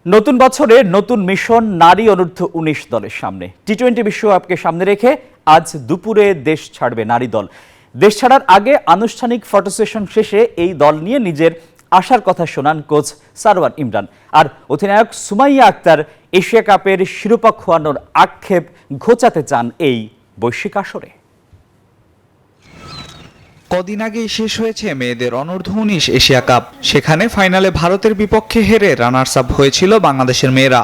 নতুন বছরে নতুন মিশন নারী অনূর্ধ্ব ১৯ দলের সামনে। টি-20 বিশ্বকাপকে সামনে রেখে আজ দুপুরে দেশ ছাড়বে নারী দল। দেশ ছাড়ার আগে আনুষ্ঠানিক ফটো সেশন শেষে এই দল নিয়ে নিজের আশার কথা শোনান কোচ সারওয়ার ইমরান। আর অধিনায়ক সুমাইয়া আক্তার এশিয়া কাপের শিরোপা খোয়ানোর আক্ষেপ ঘোচাতে চান এই বৈশ্বিক আসরে। কদিন আগেই শেষ হয়েছে মেয়েদের অনূর্ধ্ব ১৯ এশিয়া কাপ। সেখানে ফাইনালে ভারতের বিপক্ষে হেরে রানার্স আপ হয়েছিল বাংলাদেশের মেয়েরা।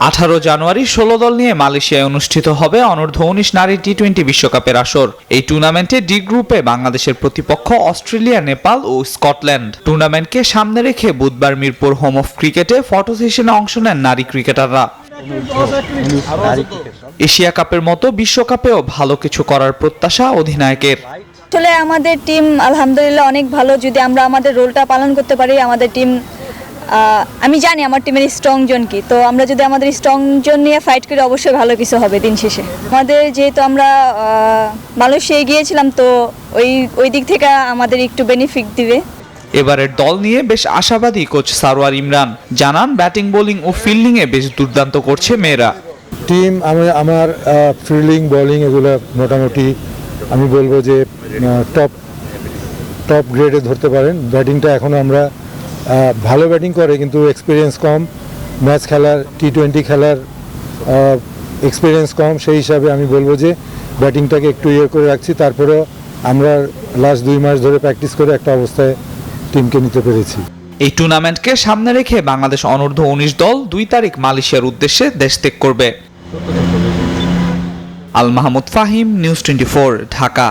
18 জানুয়ারি 16 দল নিয়ে মালয়েশিয়ায় অনুষ্ঠিত হবে অনূর্ধ্ব ১৯ নারী টি-20 বিশ্বকাপের আসর। এই টুর্নামেন্টে ডি গ্রুপে বাংলাদেশের প্রতিপক্ষ অস্ট্রেলিয়া, নেপাল ও স্কটল্যান্ড। টুর্নামেন্টকে সামনে রেখে বুধবার মিরপুর হোম অফ ক্রিকেটে ফটো সেশনে অংশ নেন নারী ক্রিকেটাররা। এশিয়া কাপের মতো বিশ্বকাপেও ভালো কিছু করার প্রত্যাশা অধিনায়কের। আসলে আমাদের টিম আলহামদুলিল্লাহ অনেক ভালো। যদি আমরা আমাদের রোলটা পালন করতে পারি, আমাদের টিম, আমি জানি আমার টিমের স্ট্রং জোন কি, তো আমরা যদি আমাদের স্ট্রং জোন নিয়ে ফাইট করি অবশ্যই ভালো কিছু হবে দিন শেষে। আমাদের যেহেতু আমরা মালয়েশিয়ায় গিয়েছিলাম, তো ওই দিক থেকে আমাদের একটু বেনিফিট দিবে। এবারের দল নিয়ে বেশ আশাবাদী কোচ সারওয়ার ইমরান। জানান ব্যাটিং, বোলিং ও ফিল্ডিংয়ে বেশ দুর্দান্ত করছে মেয়েরা। টিম আমার ফিল্ডিং, বোলিং এগুলো মোটামুটি আমি বলবো যে টপ গ্রেডে ধরতে পারেন। ব্যাটিংটা এখনও আমরা ভালো ব্যাটিং করে, কিন্তু এক্সপিরিয়েন্স কম, ম্যাচ খেলার, টি-20 খেলার এক্সপিরিয়েন্স কম। সেই হিসাবে আমি বলবো যে ব্যাটিংটাকে একটু করে রাখছি। তারপরেও আমরা লাস্ট 2 মাস ধরে প্র্যাকটিস করে একটা অবস্থায় টিমকে নিতে পেরেছি। এই টুর্নামেন্টকে সামনে রেখে বাংলাদেশ অনূর্ধ্ব ১৯ দল 2 তারিখ মালয়েশিয়ার উদ্দেশ্যে দেশ ত্যাগ করবে। আল মাহমুদ ফাহিম, নিউজ 24, ঢাকা।